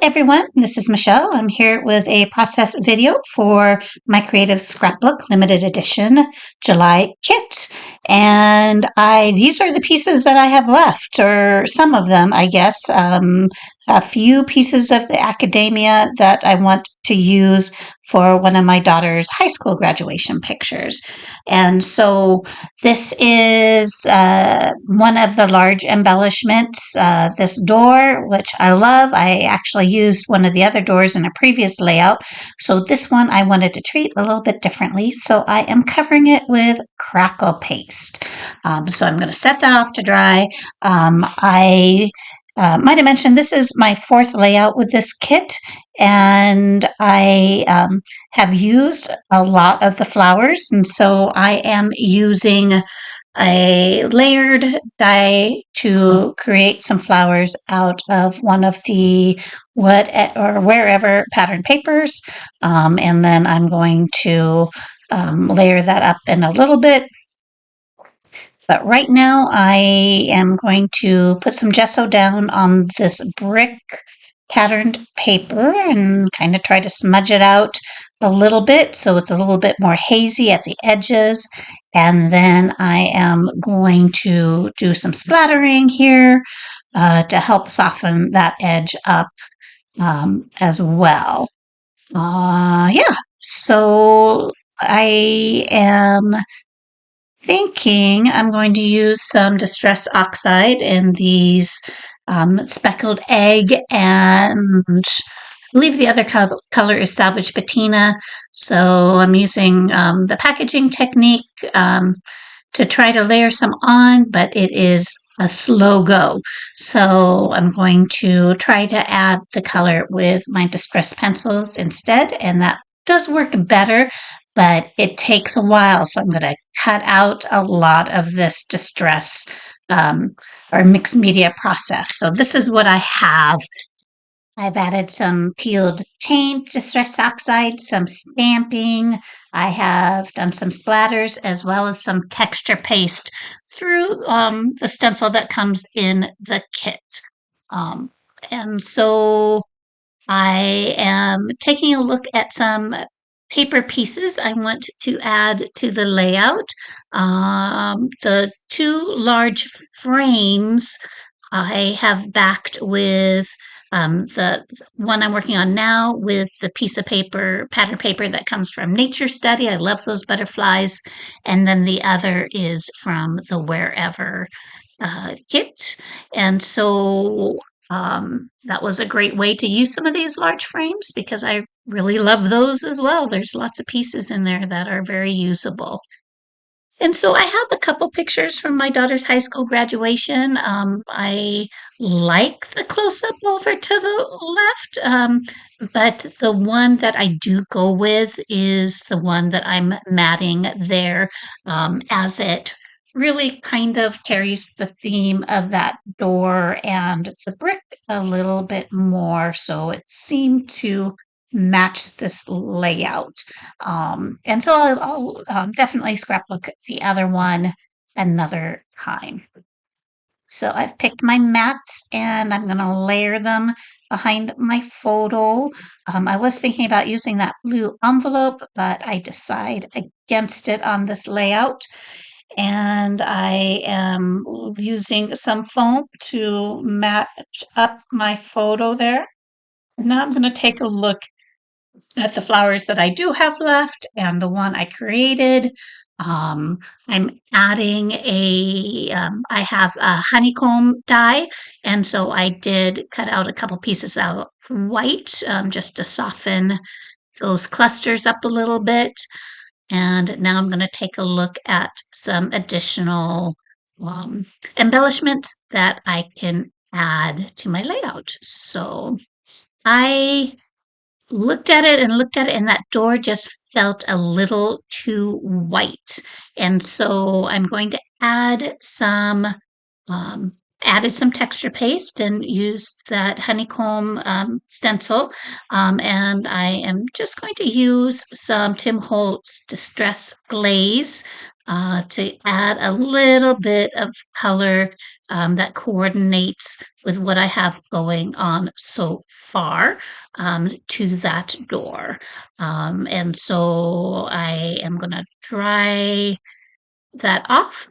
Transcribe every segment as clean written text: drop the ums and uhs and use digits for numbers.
Everyone, this is Michelle. I'm here with a process video for my Creative Scrapbook Limited Edition July kit. And these are the pieces that I have left, or some of them, I guess. A few pieces of the academia that I want to use for one of my daughter's high school graduation pictures. And so this is one of the large embellishments, this door, which I love. I actually used one of the other doors in a previous layout. So this one I wanted to treat a little bit differently. So I am covering it with crackle paste. So I'm going to set that off to dry. I might have mentioned this is my fourth layout with this kit, and I have used a lot of the flowers, and so I am using a layered die to create some flowers out of one of the what or wherever pattern papers, and then I'm going to layer that up in a little bit. But right now I am going to put some gesso down on this brick patterned paper and kind of try to smudge it out a little bit so it's a little bit more hazy at the edges. And then I am going to do some splattering here to help soften that edge up as well. Yeah, so I am thinking I'm going to use some distress oxide in these speckled egg, and I believe the other color is salvage patina. So I'm using the packaging technique to try to layer some on, but it is a slow go. So I'm going to try to add the color with my distress pencils instead, and that does work better, but it takes a while. So I'm going to cut out a lot of this distress or mixed media process. So this is what I have. I've added some peeled paint, distress oxide, some stamping. I have done some splatters as well as some texture paste through the stencil that comes in the kit. Um, and so I am taking a look at some paper pieces I want to add to the layout. The two large frames I have backed with the one I'm working on now with the piece of paper, pattern paper that comes from Nature Study. I love those butterflies. And then the other is from the Wherever kit. And so that was a great way to use some of these large frames because I really love those as well. There's lots of pieces in there that are very usable. And so I have a couple pictures from my daughter's high school graduation. I like the close-up over to the left, but the one that I do go with is the one that I'm matting there, as it really kind of carries the theme of that door and the brick a little bit more. So it seemed to match this layout. And so I'll definitely scrapbook the other one another time. So I've picked my mats and I'm going to layer them behind my photo. I was thinking about using that blue envelope, but I decide against it on this layout. And I am using some foam to match up my photo there. Now I'm going to take a look at the flowers that I do have left and the one I created. I'm adding I have a honeycomb die, and so I did cut out a couple pieces of white just to soften those clusters up a little bit. And now I'm going to take a look at some additional embellishments that I can add to my layout. So I looked at it and looked at it, and that door just felt a little too white. And so I'm going to add some, added some texture paste and used that honeycomb stencil. And I am just going to use some Tim Holtz Distress Glaze to add a little bit of color that coordinates with what I have going on so far to that door. And so I am going to dry that off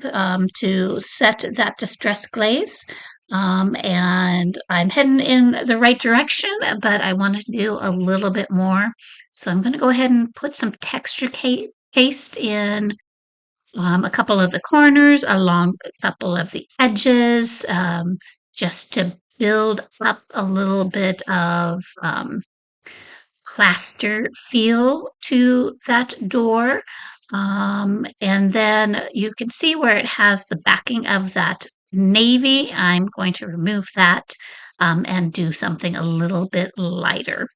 to set that distress glaze. And I'm heading in the right direction, but I want to do a little bit more. So I'm going to go ahead and put some texture paste in a couple of the corners, along a couple of the edges, just to build up a little bit of plaster feel to that door. And then you can see where it has the backing of that navy. I'm going to remove that and do something a little bit lighter.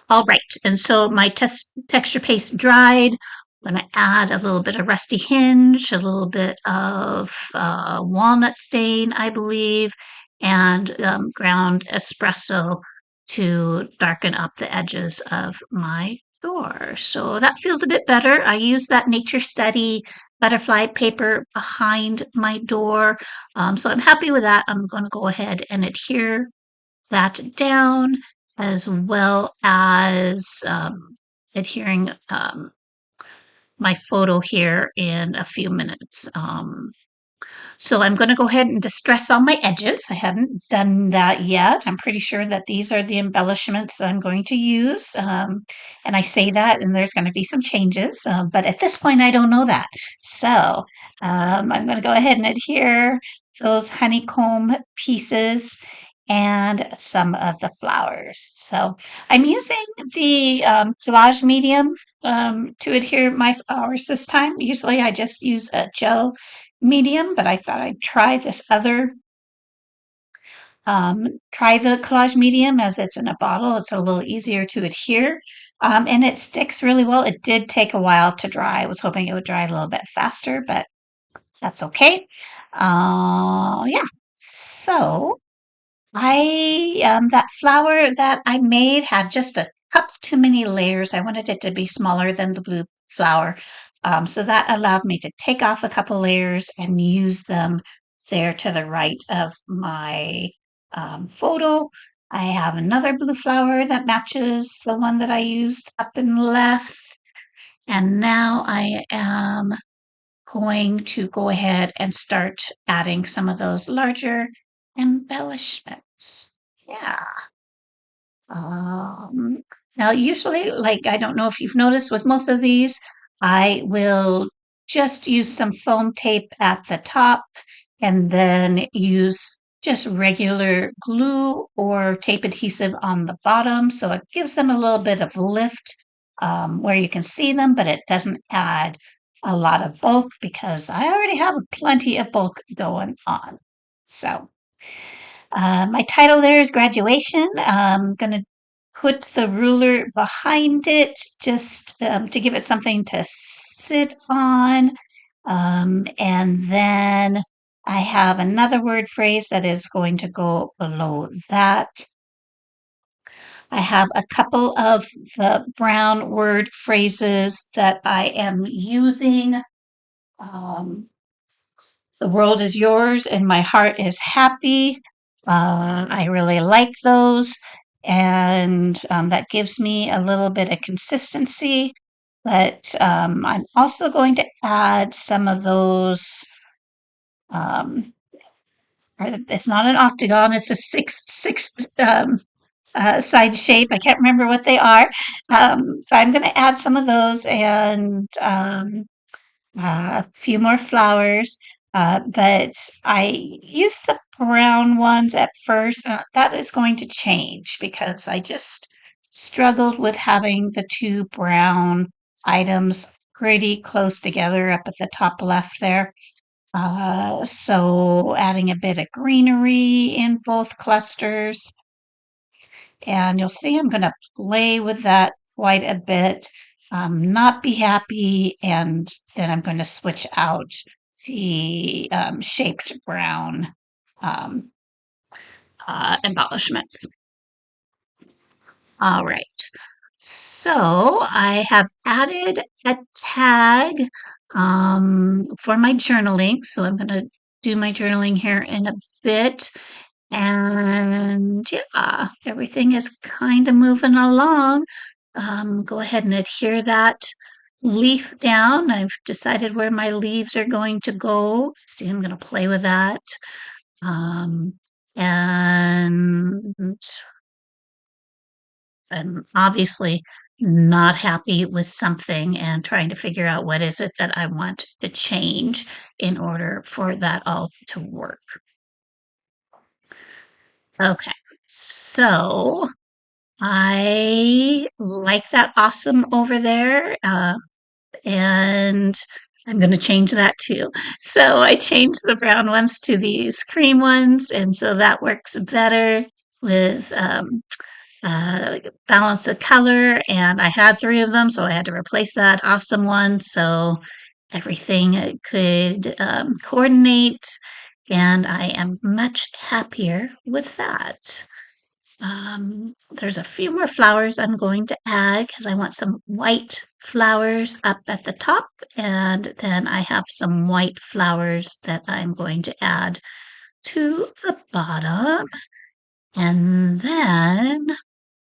All right, and so my texture paste dried. I'm going to add a little bit of rusty hinge, a little bit of walnut stain, I believe, and ground espresso to darken up the edges of my door. So that feels a bit better. I use that Nature Study butterfly paper behind my door. So I'm happy with that. I'm going to go ahead and adhere that down, as well as adhering my photo here in a few minutes. So I'm going to go ahead and distress all my edges. I haven't done that yet. I'm pretty sure that these are the embellishments that I'm going to use. And I say that, and there's going to be some changes, but at this point, I don't know that. So I'm going to go ahead and adhere those honeycomb pieces and some of the flowers. So I'm using the collage medium to adhere my flowers this time. Usually I just use a gel medium, but I thought I'd try this other, try the collage medium as it's in a bottle. It's a little easier to adhere and it sticks really well. It did take a while to dry. I was hoping it would dry a little bit faster, but that's okay. Yeah, so that flower that I made had just a couple too many layers. I wanted it to be smaller than the blue flower. So that allowed me to take off a couple layers and use them there to the right of my photo. I have another blue flower that matches the one that I used up and left. And now I am going to go ahead and start adding some of those larger embellishments. Yeah. Um, Now, usually, like, I don't know if you've noticed with most of these, I will just use some foam tape at the top and then use just regular glue or tape adhesive on the bottom. So it gives them a little bit of lift where you can see them, but it doesn't add a lot of bulk because I already have plenty of bulk going on. So my title there is Graduation. I'm going to put the ruler behind it just to give it something to sit on. And then I have another word phrase that is going to go below that. I have a couple of the brown word phrases that I am using. Um, The world is yours and my heart is happy. I really like those. And that gives me a little bit of consistency. But I'm also going to add some of those. Um, it's not an octagon, it's a six side shape. I can't remember what they are. But I'm going to add some of those and a few more flowers, but I used the brown ones at first. That is going to change because I just struggled with having the two brown items pretty close together up at the top left there. So adding a bit of greenery in both clusters. And you'll see I'm going to play with that quite a bit, not be happy, and then I'm going to switch out the shaped brown um, embellishments. All right. So I have added a tag for my journaling. So I'm going to do my journaling here in a bit. And yeah, everything is kind of moving along. Go ahead and adhere that leaf down. I've decided where my leaves are going to go. See, I'm going to play with that. Um, and I'm obviously not happy with something and trying to figure out what is it that I want to change in order for that all to work. Okay, so I like that awesome over there, and I'm going to change that too. So I changed the brown ones to these cream ones, and so that works better with balance of color. And I had three of them, so I had to replace that awesome one so everything could coordinate. And I am much happier with that. There's a few more flowers I'm going to add because I want some white flowers up at the top, and then I have some white flowers that I'm going to add to the bottom. And then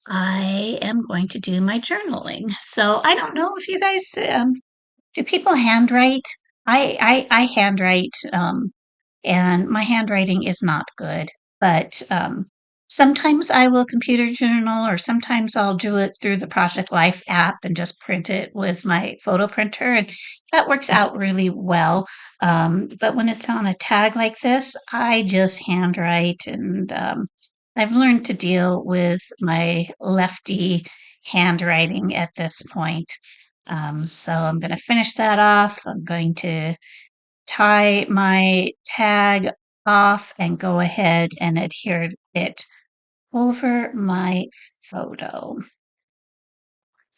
I am going to do my journaling. So I don't know if you guys do people handwrite? I handwrite, and my handwriting is not good. But sometimes I will computer journal, or sometimes I'll do it through the Project Life app and just print it with my photo printer, and that works out really well. But when it's on a tag like this, I just handwrite, and I've learned to deal with my lefty handwriting at this point. So I'm going to finish that off. I'm going to tie my tag off and go ahead and adhere it over my photo.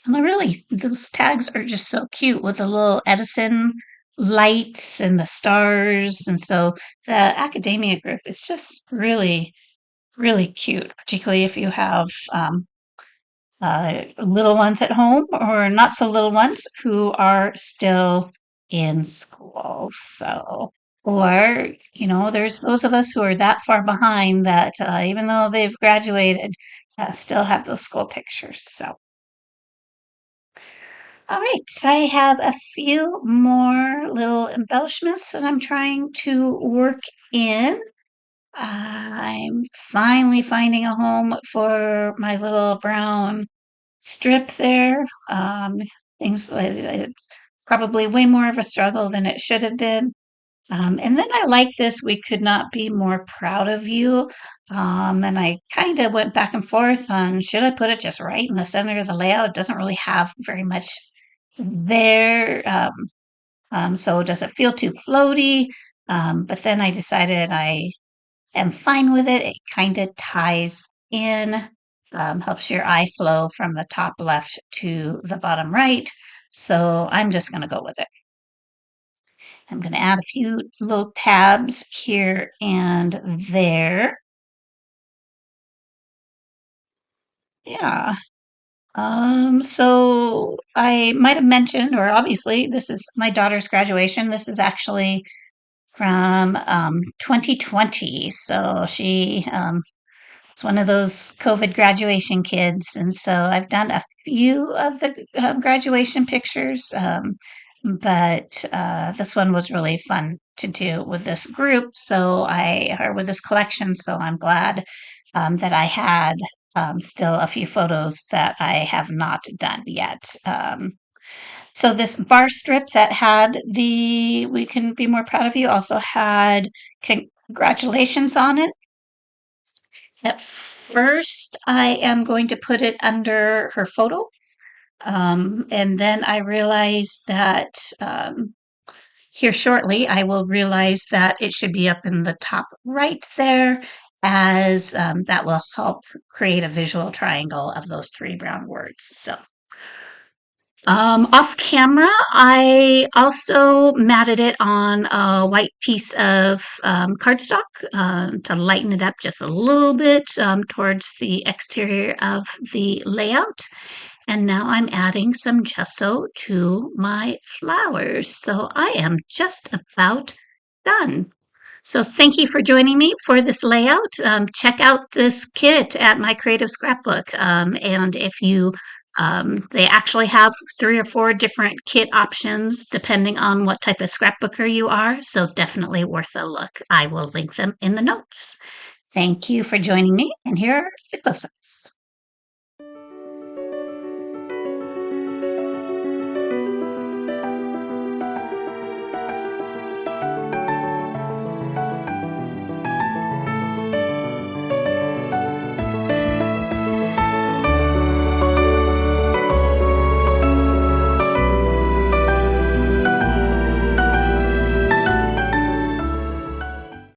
And those tags are just so cute with the little Edison lights and the stars. And so the academia group is just really, really cute, particularly if you have little ones at home or not so little ones who are still in school. So, or, there's those of us who are that far behind that even though they've graduated, still have those school pictures. So, all right, so I have a few more little embellishments that I'm trying to work in. I'm finally finding a home for my little brown strip there. Things it's probably way more of a struggle than it should have been. And then I like this. We could not be more proud of you. And I kind of went back and forth on should I put it just right in the center of the layout? It doesn't really have very much there. So does it feel too floaty? But then I decided I am fine with it. It kind of ties in, helps your eye flow from the top left to the bottom right. So I'm just going to go with it. I'm going to add a few little tabs here and there. Yeah. So I might have mentioned, or obviously, this is my daughter's graduation. This is actually from 2020. So she it's one of those COVID graduation kids. And so I've done a few of the graduation pictures, but this one was really fun to do with this group. Or with this collection. So I'm glad that I had still a few photos that I have not done yet. So this bar strip that had we can be more proud of you also had congratulations on it. At first, I am going to put it under her photo. And then I realized that here shortly, I will realize that it should be up in the top right there, as that will help create a visual triangle of those three brown words. So off camera, I also matted it on a white piece of cardstock to lighten it up just a little bit towards the exterior of the layout. And now I'm adding some gesso to my flowers. So I am just about done. So thank you for joining me for this layout. Check out this kit at my Creative Scrapbook. And if you, they actually have 3 or 4 different kit options depending on what type of scrapbooker you are. So definitely worth a look. I will link them in the notes. Thank you for joining me. And here are the close-ups.